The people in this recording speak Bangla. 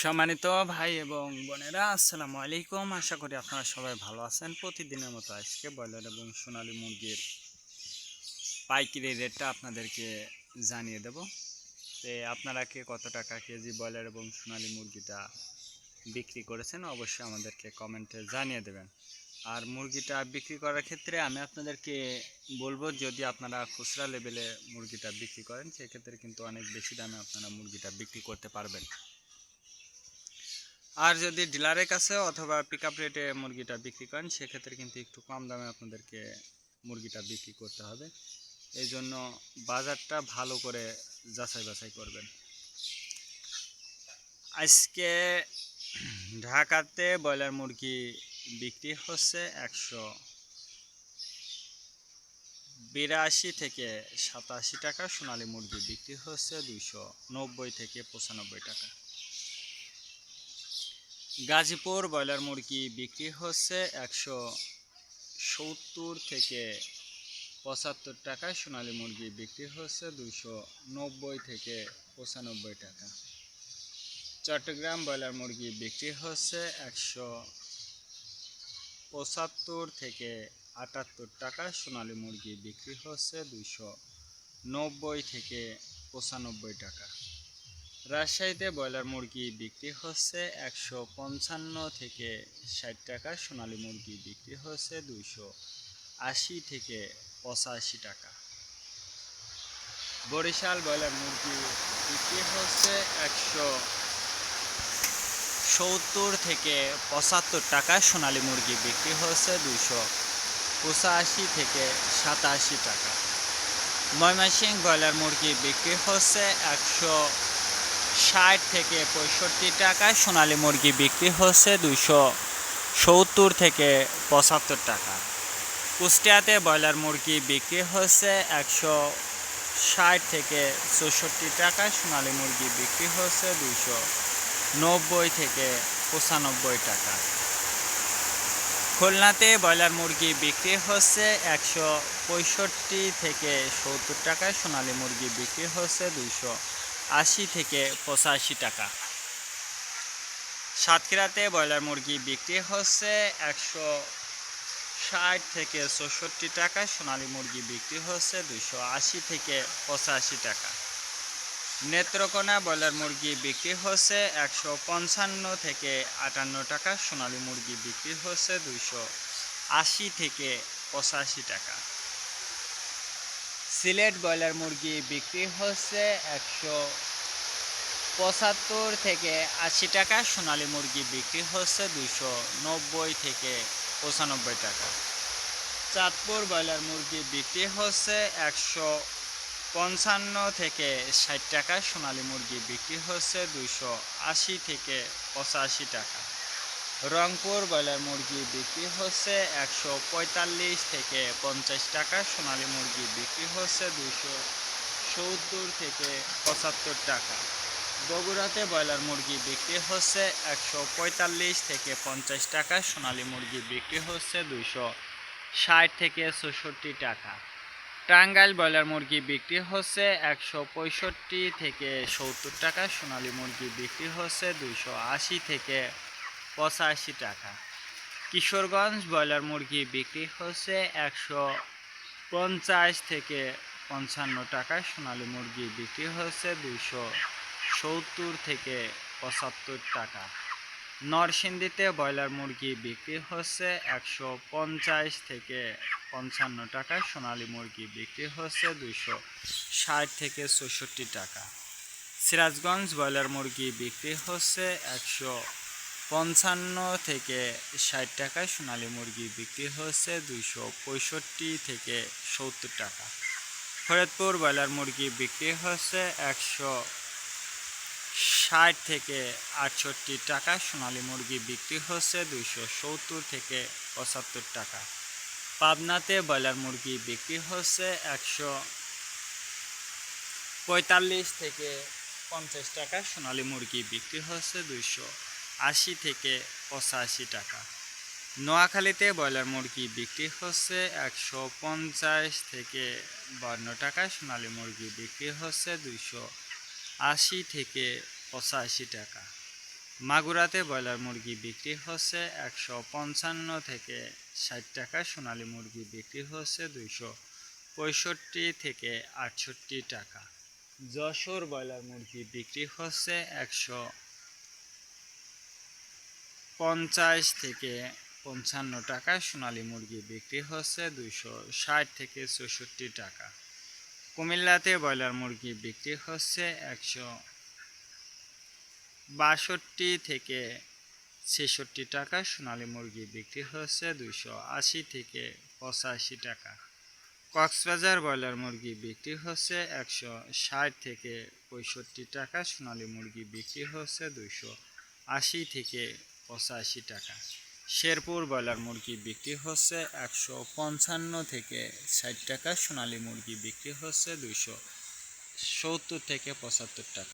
সম্মানিত ভাই এবং বোনেরা, আসসালামু আলাইকুম। আশা করি আপনারা সবাই ভালো আছেন। প্রতিদিনের মতো আজকে ব্রয়লার এবং সোনালী মুরগির পাইকারি রেটটা আপনাদেরকে জানিয়ে দেব। আপনারা কে কত টাকা কেজি ব্রয়লার এবং সোনালী মুরগিটা বিক্রি করেছেন অবশ্যই আমাদেরকে কমেন্টে জানিয়ে দেবেন। আর মুরগিটা বিক্রি করার ক্ষেত্রে আমি আপনাদেরকে বলবো, যদি আপনারা খুচরা লেভেলে মুরগিটা বিক্রি করেন সেক্ষেত্রে কিন্তু অনেক বেশি দামে আপনারা মুরগিটা বিক্রি করতে পারবেন। আর যদি ডিলারের কাছে অথবা পিকআপ রেটে মুরগিটা বিক্রি করেন সেক্ষেত্রে কিন্তু একটু কম দামে আপনাদেরকে মুরগিটা বিক্রি করতে হবে। এই জন্য বাজারটা ভালো করে যাচাই বাছাই করবেন। আজকে ঢাকাতে ব্রয়লার মুরগি বিক্রি হচ্ছে 182 থেকে 87 টাকা, সোনালী মুরগি বিক্রি হচ্ছে 290 থেকে 95 টাকা। গাজীপুর ব্রয়লার মুরগি বিক্রি হচ্ছে 170 থেকে 75 টাকা, সোনালী মুরগি বিক্রি হচ্ছে 290 থেকে 95 টাকা। চট্টগ্রাম ব্রয়লার মুরগি বিক্রি হচ্ছে 175 থেকে 78 টাকা, সোনালী মুরগি বিক্রি হচ্ছে 290 থেকে 95 টাকা। রাজশাহীতে ব্রয়লার মুরগি বিক্রি হচ্ছে 155 থেকে 60 টাকা, সোনালী মুরগি বিক্রি হচ্ছে 280 থেকে 85 টাকা। বরিশাল ব্রয়লার মুরগি বিক্রি হচ্ছে 170 থেকে 75 টাকা, সোনালী মুরগি বিক্রি হচ্ছে 285 থেকে 87 টাকা। ময়মনসিংহ ব্রয়লার মুরগি বিক্রি হচ্ছে 160 থেকে 65 টাকা, সোনালী মুরগি বিক্রি হচ্ছে 270 থেকে 75 টাকা। কুষ্টিয়াতে ব্রয়লার মুরগি বিক্রি হচ্ছে 160 থেকে 64 টাকা, সোনালী মুরগি বিক্রি হচ্ছে 290 থেকে 95 টাকা। খুলনাতে ব্রয়লার মুরগি বিক্রি হচ্ছে 165 থেকে 70 টাকা, সোনালী মুরগি বিক্রি হচ্ছে 280 থেকে 85 টাকা। সাতক্ষীরাতে ব্রয়লার মুরগি বিক্রি হচ্ছে 160 থেকে 64 টাকা, সোনালী মুরগি বিক্রি হচ্ছে 280 থেকে 85 টাকা। নেত্রকোনা ব্রয়লার মুরগি বিক্রি হচ্ছে 155 থেকে 58 টাকা, সোনালী মুরগি বিক্রি হচ্ছে 280 থেকে 85 টাকা। সিলেট ব্রয়লার মুরগি বিক্রি হচ্ছে 175 থেকে 80 টাকা, সোনালী মুরগি বিক্রি হচ্ছে 290 থেকে 95 টাকা। চাঁদপুর ব্রয়লার মুরগি বিক্রি হচ্ছে 155 থেকে 60 টাকা, সোনালী মুরগি বিক্রি হচ্ছে 280 থেকে 85 টাকা। রংপুর ব্রয়লার মুরগি বিক্রি হচ্ছে 145 থেকে 50 টাকা, সোনালী মুরগি বিক্রি হচ্ছে 270 থেকে 75 টাকা। বগুড়াতে ব্রয়লার মুরগি বিক্রি হচ্ছে 145 থেকে 50 টাকা, সোনালী মুরগি বিক্রি হচ্ছে 260 থেকে 64 টাকা। টাঙ্গাইল ব্রয়লার মুরগি বিক্রি হচ্ছে 165 থেকে 70 টাকা, সোনালী মুরগি বিক্রি হচ্ছে 280 থেকে 85 টাকা। কিশোরগঞ্জ ব্রয়লার মুরগি বিক্রি হচ্ছে 150 থেকে 55 টাকা, সোনালী মুরগি বিক্রি হচ্ছে 270 থেকে 75 টাকা। নরসিংদীতে ব্রয়লার মুরগি বিক্রি হচ্ছে 150 থেকে 55 টাকা, সোনালী মুরগি বিক্রি হচ্ছে 260 থেকে 64 টাকা। সিরাজগঞ্জ ব্রয়লার মুরগি বিক্রি হচ্ছে 155 থেকে 60 টাকা, সোনালী মুরগি বিক্রি হচ্ছে 265 থেকে 70 টাকা। ফরিদপুর ব্রয়লার মুরগি বিক্রি হচ্ছে 160 থেকে 68 টাকা, সোনালী মুরগি বিক্রি হচ্ছে 270 থেকে 75 টাকা। পাবনাতে ব্রয়লার মুরগি বিক্রি হচ্ছে 145 থেকে 50 টাকা, সোনালী মুরগি বিক্রি হচ্ছে 280 থেকে 85 টাকা। নোয়াখালীতে ব্রয়লার মুরগি বিক্রি হচ্ছে 150 থেকে 52 টাকা, সোনালী মুরগি বিক্রি হচ্ছে 280 থেকে 85 টাকা। মাগুরাতে ব্রয়লার মুরগি বিক্রি হচ্ছে 155 থেকে 60 টাকা, সোনালী মুরগি বিক্রি হচ্ছে 265 থেকে 68 টাকা। যশোর ব্রয়লার মুরগি বিক্রি হচ্ছে 150 থেকে 55 টাকা, সোনালী মুরগি বিক্রি হচ্ছে 260 থেকে 64 টাকা। কুমিল্লাতে ব্রয়লার মুরগি বিক্রি হচ্ছে 162 থেকে 66 টাকা, সোনালী মুরগি বিক্রি হচ্ছে 280 থেকে 85 টাকা। কক্সবাজার ব্রয়লার মুরগি বিক্রি হচ্ছে 160 থেকে 65 টাকা, সোনালী মুরগি বিক্রি হচ্ছে 280 থেকে 85 টাকা। শেরপুর ব্রয়লার মুরগি বিক্রি হচ্ছে 155 থেকে 60 টাকা, সোনালী মুরগি বিক্রি হচ্ছে 270 থেকে 75 টাকা।